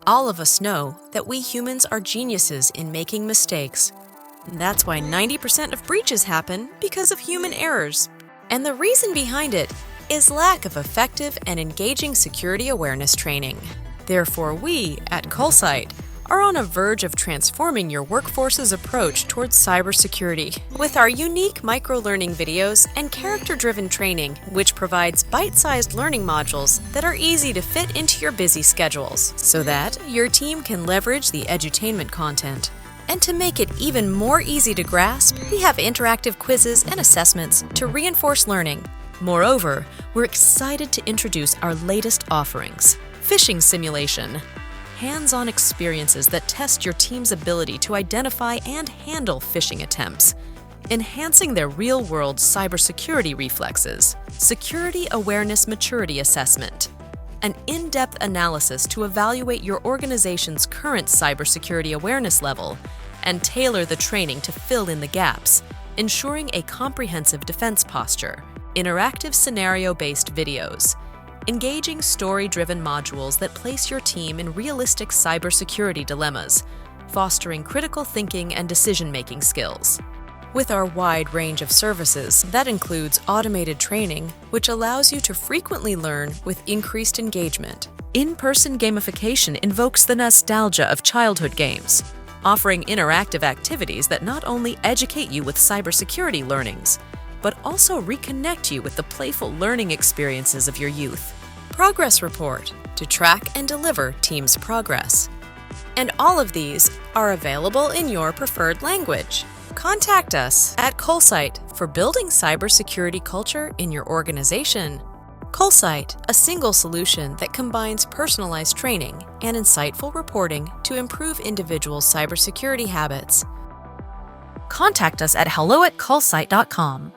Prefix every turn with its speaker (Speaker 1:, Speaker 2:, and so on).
Speaker 1: All of us know that we humans are geniuses in making mistakes. That's why 90% of breaches happen because of human errors. And the reason behind it is lack of effective and engaging security awareness training. Therefore, we at Culsight are on a verge of transforming your workforce's approach towards cybersecurity with our unique micro-learning videos and character-driven training, which provides bite-sized learning modules that are easy to fit into your busy schedules so that your team can leverage the edutainment content. And to make it even more easy to grasp, we have interactive quizzes and assessments to reinforce learning. Moreover, we're excited to introduce our latest offerings, Phishing Simulation. Hands-on experiences that test your team's ability to identify and handle phishing attempts, enhancing their real-world cybersecurity reflexes. Security Awareness Maturity Assessment, an in-depth analysis to evaluate your organization's current cybersecurity awareness level and tailor the training to fill in the gaps, ensuring a comprehensive defense posture. Interactive scenario-based videos, engaging story-driven modules that place your team in realistic cybersecurity dilemmas, fostering critical thinking and decision-making skills. With our wide range of services, that includes automated training, which allows you to frequently learn with increased engagement. In-person gamification invokes the nostalgia of childhood games, offering interactive activities that not only educate you with cybersecurity learnings, but also reconnect you with the playful learning experiences of your youth. Progress report to track and deliver team's progress. And all of these are available in your preferred language. Contact us at Culsight for building cybersecurity culture in your organization. Culsight, a single solution that combines personalized training and insightful reporting to improve individual cybersecurity habits. Contact us at hello@culsight.com.